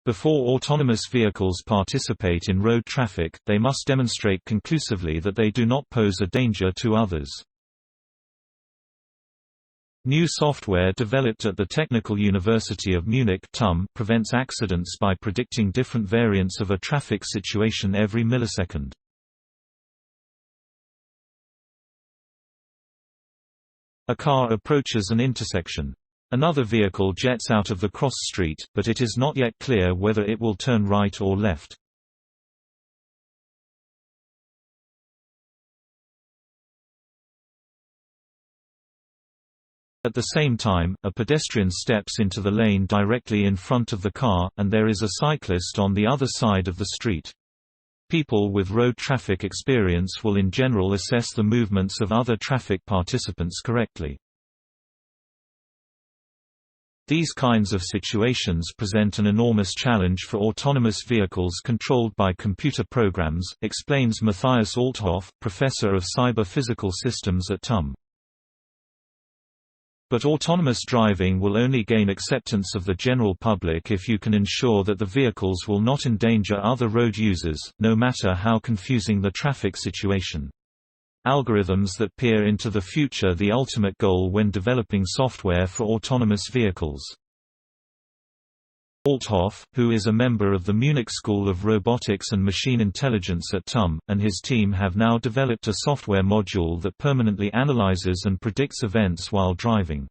Before autonomous vehicles participate in road traffic, they must demonstrate conclusively that they do not pose a danger to others. New software developed at the Technical University of Munich (TUM) prevents accidents by predicting different variants of a traffic situation every millisecond. A car approaches an intersection. Another vehicle jets out of the cross street, but it is not yet clear whether it will turn right or left. At the same time, a pedestrian steps into the lane directly in front of the car, and there is a cyclist on the other side of the street. People with road traffic experience will in general assess the movements of other traffic participants correctly. These kinds of situations present an enormous challenge for autonomous vehicles controlled by computer programs, explains Matthias Althoff, professor of cyber physical systems at TUM. But autonomous driving will only gain acceptance of the general public if you can ensure that the vehicles will not endanger other road users, no matter how confusing the traffic situation. Algorithms that peer into the future, the ultimate goal when developing software for autonomous vehicles. Althoff, who is a member of the Munich School of Robotics and Machine Intelligence at TUM, and his team have now developed a software module that permanently analyzes and predicts events while driving.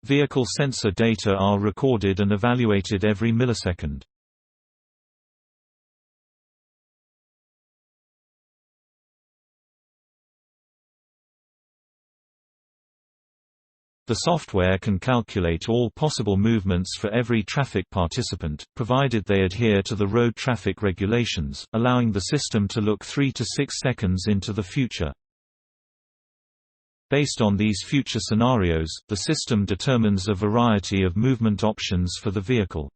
Vehicle sensor data are recorded and evaluated every millisecond. The software can calculate all possible movements for every traffic participant, provided they adhere to the road traffic regulations, allowing the system to look 3 to 6 seconds into the future. Based on these future scenarios, the system determines a variety of movement options for the vehicle.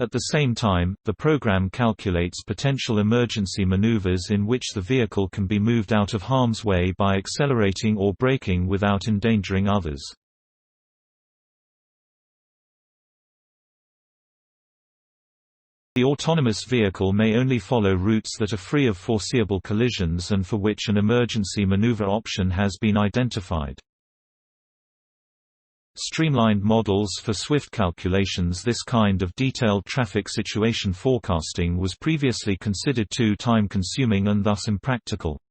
At the same time, the program calculates potential emergency maneuvers in which the vehicle can be moved out of harm's way by accelerating or braking without endangering others. The autonomous vehicle may only follow routes that are free of foreseeable collisions and for which an emergency maneuver option has been identified. Streamlined models for swift calculations. This kind of detailed traffic situation forecasting was previously considered too time-consuming and thus impractical.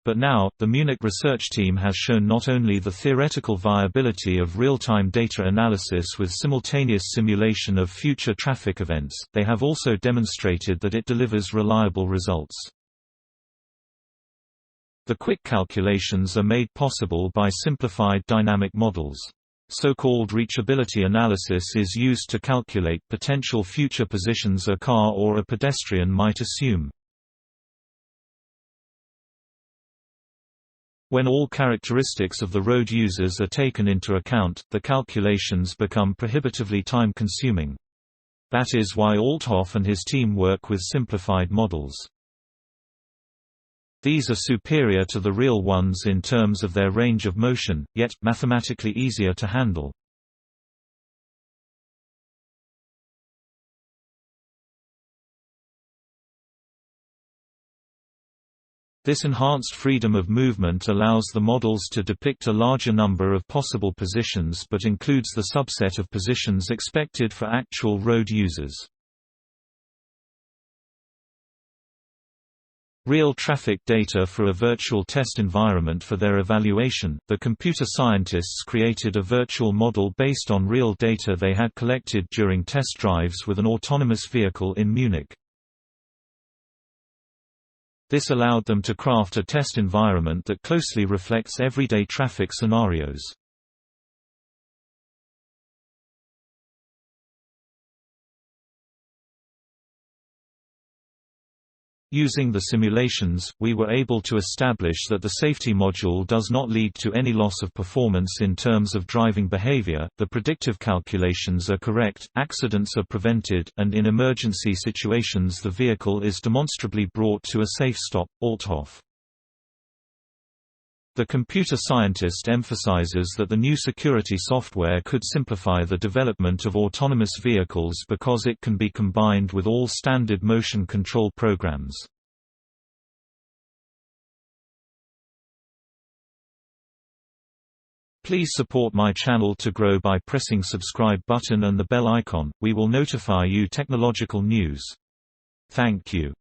But now, the Munich research team has shown not only the theoretical viability of real-time data analysis with simultaneous simulation of future traffic events, they have also demonstrated that it delivers reliable results. The quick calculations are made possible by simplified dynamic models. So-called reachability analysis is used to calculate potential future positions a car or a pedestrian might assume. When all characteristics of the road users are taken into account, the calculations become prohibitively time-consuming. That is why Althoff and his team work with simplified models. These are superior to the real ones in terms of their range of motion, yet, mathematically easier to handle. This enhanced freedom of movement allows the models to depict a larger number of possible positions but includes the subset of positions expected for actual road users. Real traffic data for a virtual test environment. For their evaluation, the computer scientists created a virtual model based on real data they had collected during test drives with an autonomous vehicle in Munich. This allowed them to craft a test environment that closely reflects everyday traffic scenarios. Using the simulations, we were able to establish that the safety module does not lead to any loss of performance in terms of driving behavior, the predictive calculations are correct, accidents are prevented, and in emergency situations the vehicle is demonstrably brought to a safe stop. Althoff. The computer scientist emphasizes that the new security software could simplify the development of autonomous vehicles because it can be combined with all standard motion control programs. Please support my channel to grow by pressing subscribe button and the bell icon. We will notify you technological news. Thank you.